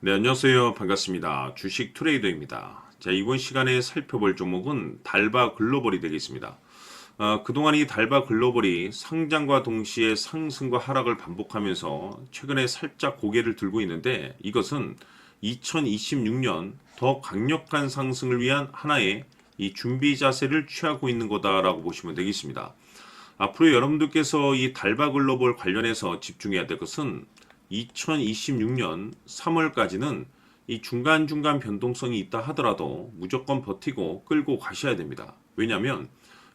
네, 안녕하세요. 반갑습니다. 주식 트레이더입니다. 자, 이번 시간에 살펴볼 종목은 달바 글로벌이 되겠습니다. 그동안 이 달바 글로벌이 상장과 동시에 상승과 하락을 반복하면서 최근에 살짝 고개를 들고 있는데, 이것은 2026년 더 강력한 상승을 위한 하나의 이 준비 자세를 취하고 있는 거다라고 보시면 되겠습니다. 앞으로 여러분들께서 이 달바 글로벌 관련해서 집중해야 될 것은 2026년 3월까지는 이 중간중간 변동성이 있다 하더라도 무조건 버티고 끌고 가셔야 됩니다. 왜냐하면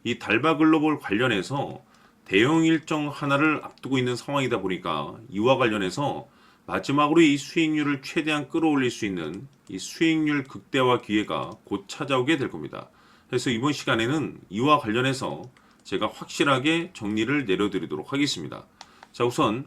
이 달바 글로벌 관련해서 대형 일정 하나를 앞두고 있는 상황이다 보니까 이와 관련해서 마지막으로 이 수익률을 최대한 끌어올릴 수 있는 이 수익률 극대화 기회가 곧 찾아오게 될 겁니다. 그래서 이번 시간에는 이와 관련해서 제가 확실하게 정리를 내려드리도록 하겠습니다. 자, 우선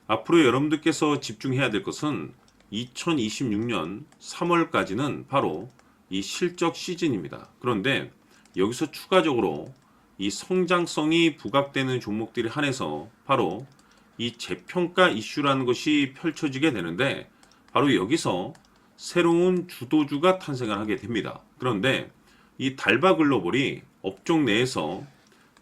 앞으로 여러분들께서 집중해야 될 것은 2026년 3월까지는 바로 이 실적 시즌입니다. 그런데 여기서 추가적으로 이 성장성이 부각되는 종목들이 한해서 바로 이 재평가 이슈라는 것이 펼쳐지게 되는데, 바로 여기서 새로운 주도주가 탄생을 하게 됩니다. 그런데 이 달바 글로벌이 업종 내에서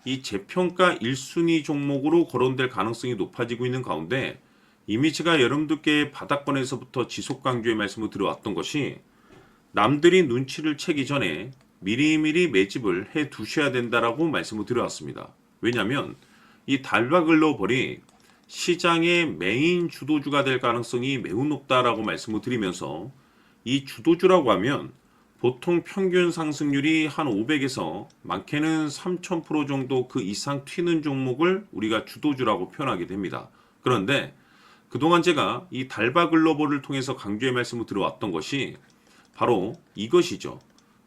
이 재평가 1순위 종목으로 거론될 가능성이 높아지고 있는 가운데, 이미 제가 여러분들께 바닥권에서부터 지속 강조의 말씀을 드려왔던 것이, 남들이 눈치를 채기 전에 미리미리 매집을 해 두셔야 된다라고 말씀을 드려왔습니다. 왜냐하면 이 달바 글로벌이 시장의 메인 주도주가 될 가능성이 매우 높다라고 말씀을 드리면서, 이 주도주라고 하면 보통 평균 상승률이 한 500에서 많게는 3000% 정도 그 이상 튀는 종목을 우리가 주도주라고 표현하게 됩니다. 그런데 그동안 제가 이 달바 글로벌을 통해서 강조의 말씀을 들어왔던 것이 바로 이것이죠.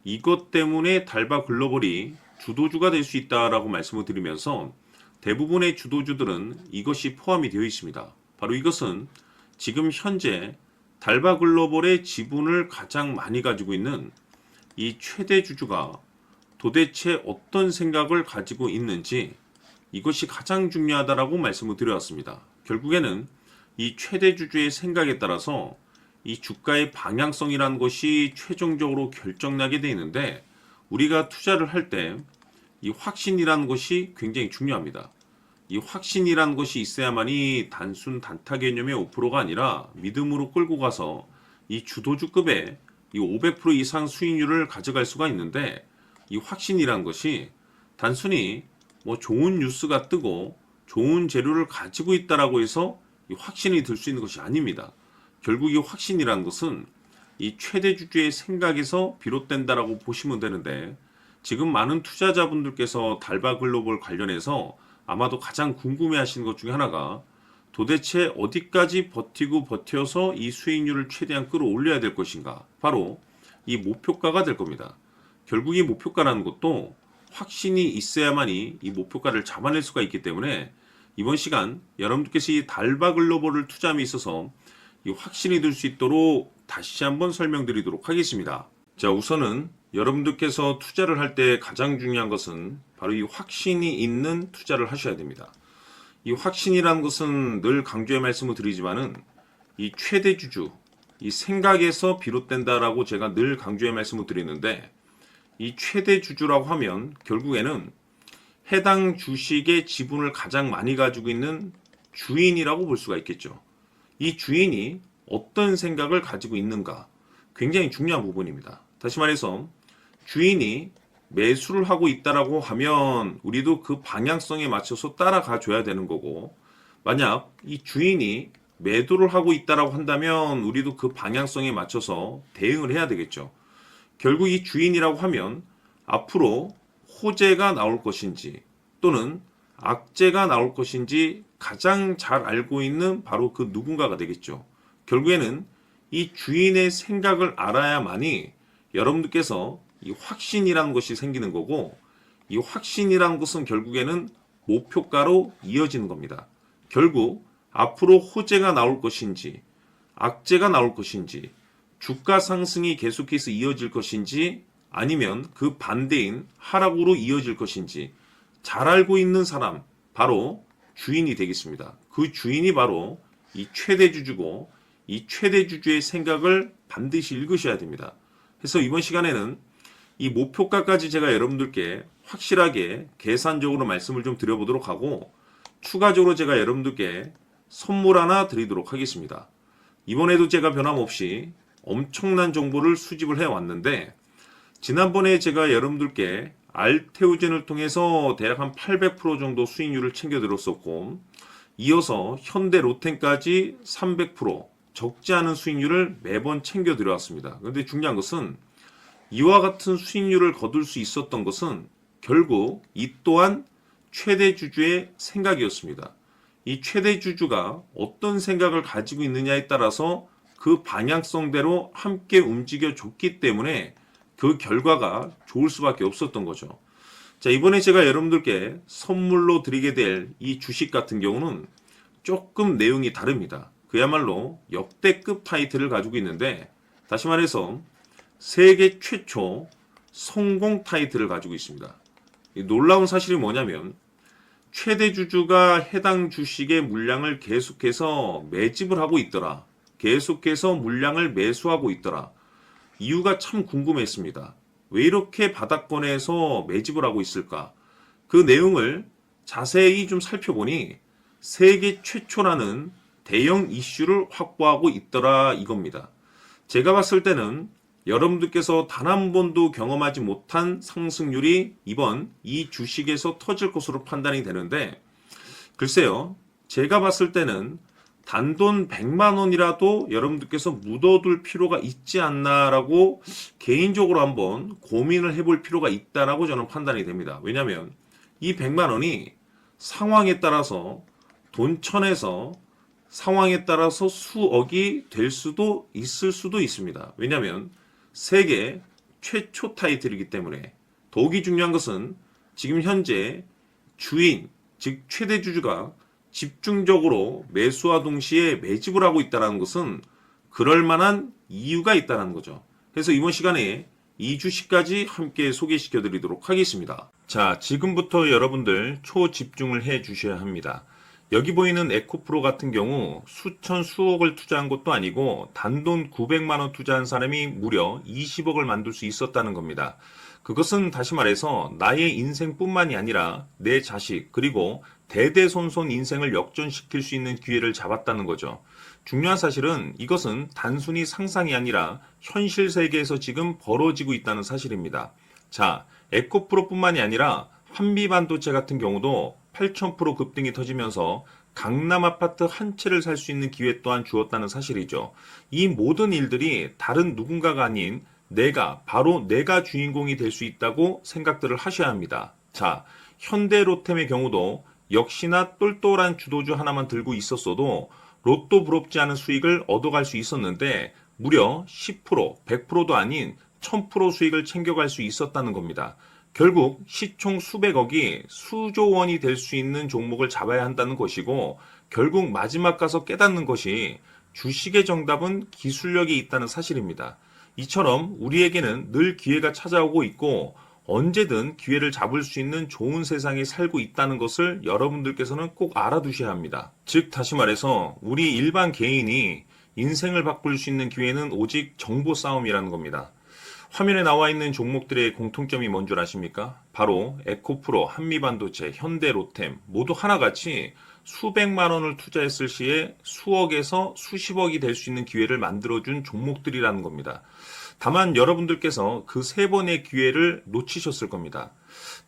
이것 때문에 달바 글로벌이 주도주가 될 수 있다라고 말씀을 드리면서, 대부분의 주도주들은 이것이 포함이 되어 있습니다. 바로 이것은 지금 현재 달바 글로벌의 지분을 가장 많이 가지고 있는 이 최대 주주가 도대체 어떤 생각을 가지고 있는지, 이것이 가장 중요하다라고 말씀을 드려왔습니다. 결국에는 이 최대 주주의 생각에 따라서 이 주가의 방향성이라는 것이 최종적으로 결정나게 되어 있는데, 우리가 투자를 할 때 이 확신이라는 것이 굉장히 중요합니다. 이 확신이라는 것이 있어야만이 단순 단타 개념의 5%가 아니라 믿음으로 끌고 가서 이 주도주급의 이 500% 이상 수익률을 가져갈 수가 있는데, 이 확신이라는 것이 단순히 뭐 좋은 뉴스가 뜨고 좋은 재료를 가지고 있다라고 해서 이 확신이 들 수 있는 것이 아닙니다. 결국 이 확신이라는 것은 이 최대 주주의 생각에서 비롯된다라고 보시면 되는데, 지금 많은 투자자분들께서 달바 글로벌 관련해서 아마도 가장 궁금해 하시는 것 중에 하나가, 도대체 어디까지 버티고 버텨서 이 수익률을 최대한 끌어올려야 될 것인가, 바로 이 목표가가 될 겁니다. 결국 이 목표가라는 것도 확신이 있어야만이 이 목표가를 잡아낼 수가 있기 때문에, 이번 시간 여러분들께서 이 달바 글로벌을 투자함에 있어서 이 확신이 들 수 있도록 다시 한번 설명드리도록 하겠습니다. 자, 우선은 여러분들께서 투자를 할 때 가장 중요한 것은 바로 이 확신이 있는 투자를 하셔야 됩니다. 이 확신이라는 것은 늘 강조의 말씀을 드리지만은 이 최대 주주, 이 생각에서 비롯된다라고 제가 늘 강조의 말씀을 드리는데, 이 최대 주주라고 하면 결국에는 해당 주식의 지분을 가장 많이 가지고 있는 주인이라고 볼 수가 있겠죠. 이 주인이 어떤 생각을 가지고 있는가, 굉장히 중요한 부분입니다. 다시 말해서 주인이 매수를 하고 있다라고 하면 우리도 그 방향성에 맞춰서 따라가 줘야 되는 거고, 만약 이 주인이 매도를 하고 있다라고 한다면 우리도 그 방향성에 맞춰서 대응을 해야 되겠죠. 결국 이 주인이라고 하면 앞으로 호재가 나올 것인지 또는 악재가 나올 것인지 가장 잘 알고 있는 바로 그 누군가가 되겠죠. 결국에는 이 주인의 생각을 알아야만이 여러분들께서 이 확신이라는 것이 생기는 거고, 이 확신이라는 것은 결국에는 목표가로 이어지는 겁니다. 결국 앞으로 호재가 나올 것인지 악재가 나올 것인지, 주가 상승이 계속해서 이어질 것인지 아니면 그 반대인 하락으로 이어질 것인지 잘 알고 있는 사람, 바로 주인이 되겠습니다. 그 주인이 바로 이 최대 주주고, 이 최대 주주의 생각을 반드시 읽으셔야 됩니다. 그래서 이번 시간에는 이 목표가까지 제가 여러분들께 확실하게 계산적으로 말씀을 좀 드려보도록 하고, 추가적으로 제가 여러분들께 선물 하나 드리도록 하겠습니다. 이번에도 제가 변함없이 엄청난 정보를 수집을 해왔는데, 지난번에 제가 여러분들께 알테오젠을 통해서 대략 한 800% 정도 수익률을 챙겨드렸었고, 이어서 현대 로템까지 300% 적지 않은 수익률을 매번 챙겨드려왔습니다. 그런데 중요한 것은 이와 같은 수익률을 거둘 수 있었던 것은 결국 이 또한 최대 주주의 생각이었습니다. 이 최대 주주가 어떤 생각을 가지고 있느냐에 따라서 그 방향성대로 함께 움직여 줬기 때문에 그 결과가 좋을 수밖에 없었던 거죠. 자, 이번에 제가 여러분들께 선물로 드리게 될 이 주식 같은 경우는 조금 내용이 다릅니다. 그야말로 역대급 타이틀을 가지고 있는데, 다시 말해서 세계 최초 성공 타이틀을 가지고 있습니다. 이 놀라운 사실이 뭐냐면 최대 주주가 해당 주식의 물량을 계속해서 매집을 하고 있더라. 계속해서 물량을 매수하고 있더라. 이유가 참 궁금했습니다. 왜 이렇게 바닥권에서 매집을 하고 있을까? 그 내용을 자세히 좀 살펴보니 세계 최초라는 대형 이슈를 확보하고 있더라 이겁니다. 제가 봤을 때는 여러분들께서 단 한 번도 경험하지 못한 상승률이 이번 이 주식에서 터질 것으로 판단이 되는데, 글쎄요, 제가 봤을 때는 단돈 100만 원이라도 여러분들께서 묻어둘 필요가 있지 않나라고 개인적으로 한번 고민을 해볼 필요가 있다라고 저는 판단이 됩니다. 왜냐하면 이 100만 원이 상황에 따라서 돈천에서 상황에 따라서 수억이 될 수도 있을 수도 있습니다. 왜냐하면 세계 최초 타이틀이기 때문에. 더욱이 중요한 것은 지금 현재 주인, 즉 최대 주주가 집중적으로 매수와 동시에 매집을 하고 있다는 것은 그럴 만한 이유가 있다는 거죠. 그래서 이번 시간에 이 주식까지 함께 소개시켜 드리도록 하겠습니다. 자, 지금부터 여러분들 초집중을 해 주셔야 합니다. 여기 보이는 에코프로 같은 경우 수천 수억을 투자한 것도 아니고 단돈 900만 원 투자한 사람이 무려 20억을 만들 수 있었다는 겁니다. 그것은 다시 말해서 나의 인생뿐만이 아니라 내 자식 그리고 대대손손 인생을 역전시킬 수 있는 기회를 잡았다는 거죠. 중요한 사실은 이것은 단순히 상상이 아니라 현실 세계에서 지금 벌어지고 있다는 사실입니다. 자, 에코프로뿐만이 아니라 한미반도체 같은 경우도 8,000% 급등이 터지면서 강남 아파트 한 채를 살 수 있는 기회 또한 주었다는 사실이죠. 이 모든 일들이 다른 누군가가 아닌 바로 내가 주인공이 될 수 있다고 생각들을 하셔야 합니다. 자, 현대로템의 경우도 역시나 똘똘한 주도주 하나만 들고 있었어도 로또 부럽지 않은 수익을 얻어갈 수 있었는데 무려 10%, 100%도 아닌 1000% 수익을 챙겨갈 수 있었다는 겁니다. 결국 시총 수백억이 수조 원이 될 수 있는 종목을 잡아야 한다는 것이고, 결국 마지막 가서 깨닫는 것이 주식의 정답은 기술력이 있다는 사실입니다. 이처럼 우리에게는 늘 기회가 찾아오고 있고 언제든 기회를 잡을 수 있는 좋은 세상에 살고 있다는 것을 여러분들께서는 꼭 알아두셔야 합니다. 즉 다시 말해서 우리 일반 개인이 인생을 바꿀 수 있는 기회는 오직 정보 싸움이라는 겁니다. 화면에 나와 있는 종목들의 공통점이 뭔 줄 아십니까? 바로 에코프로, 한미반도체, 현대로템 모두 하나같이 수백만 원을 투자했을 시에 수억에서 수십억이 될 수 있는 기회를 만들어준 종목들이라는 겁니다. 다만 여러분들께서 그 세 번의 기회를 놓치셨을 겁니다.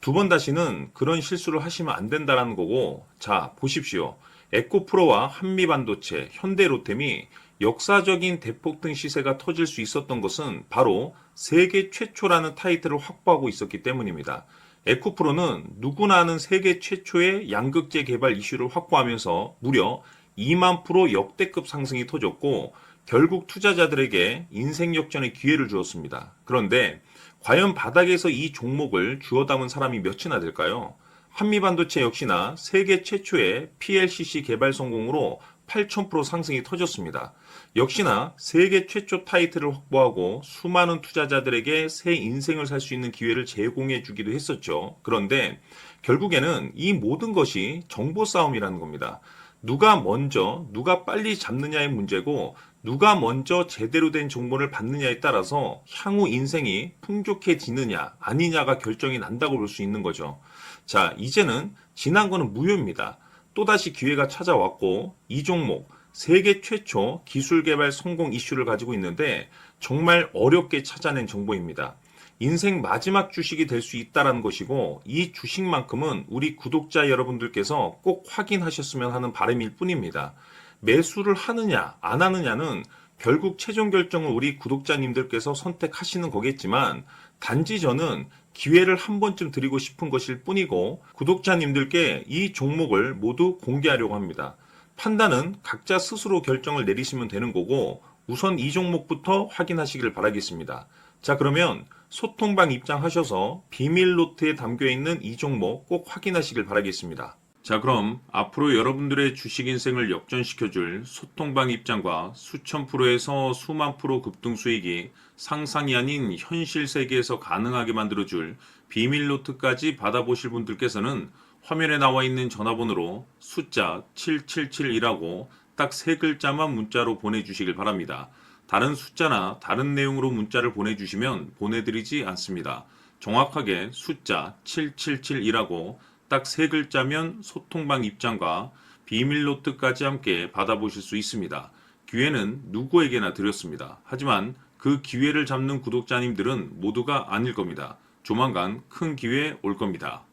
두 번 다시는 그런 실수를 하시면 안 된다는 거고, 자 보십시오. 에코프로와 한미반도체, 현대로템이 역사적인 대폭등 시세가 터질 수 있었던 것은 바로 세계 최초라는 타이틀을 확보하고 있었기 때문입니다. 에코프로는 누구나 아는 세계 최초의 양극재 개발 이슈를 확보하면서 무려 2만 프로 역대급 상승이 터졌고 결국 투자자들에게 인생 역전의 기회를 주었습니다. 그런데 과연 바닥에서 이 종목을 주워 담은 사람이 몇이나 될까요? 한미반도체 역시나 세계 최초의 PLCC 개발 성공으로 8,000% 상승이 터졌습니다. 역시나 세계 최초 타이틀을 확보하고 수많은 투자자들에게 새 인생을 살 수 있는 기회를 제공해 주기도 했었죠. 그런데 결국에는 이 모든 것이 정보 싸움이라는 겁니다. 누가 먼저, 누가 빨리 잡느냐의 문제고, 누가 먼저 제대로 된 정보를 받느냐에 따라서 향후 인생이 풍족해지느냐, 아니냐가 결정이 난다고 볼 수 있는 거죠. 자, 이제는 지난 거는 무효입니다. 또다시 기회가 찾아왔고, 이 종목, 세계 최초 기술 개발 성공 이슈를 가지고 있는데, 정말 어렵게 찾아낸 정보입니다. 인생 마지막 주식이 될 수 있다는 것이고, 이 주식만큼은 우리 구독자 여러분들께서 꼭 확인하셨으면 하는 바람일 뿐입니다. 매수를 하느냐 안 하느냐는 결국 최종 결정을 우리 구독자님들께서 선택하시는 거겠지만, 단지 저는 기회를 한 번쯤 드리고 싶은 것일 뿐이고, 구독자님들께 이 종목을 모두 공개하려고 합니다. 판단은 각자 스스로 결정을 내리시면 되는 거고, 우선 이 종목부터 확인하시길 바라겠습니다. 자, 그러면 소통방 입장하셔서 비밀 노트에 담겨 있는 이 종목 꼭 확인하시길 바라겠습니다. 자, 그럼 앞으로 여러분들의 주식 인생을 역전시켜줄 소통방 입장과 수천 프로에서 수만 프로 급등 수익이 상상이 아닌 현실 세계에서 가능하게 만들어줄 비밀 노트까지 받아보실 분들께서는 화면에 나와 있는 전화번호로 숫자 777이라고 딱 세 글자만 문자로 보내주시길 바랍니다. 다른 숫자나 다른 내용으로 문자를 보내주시면 보내드리지 않습니다. 정확하게 숫자 777이라고 딱 세 글자면 소통방 입장과 비밀 노트까지 함께 받아보실 수 있습니다. 기회는 누구에게나 드렸습니다. 하지만 그 기회를 잡는 구독자님들은 모두가 아닐 겁니다. 조만간 큰 기회 올 겁니다.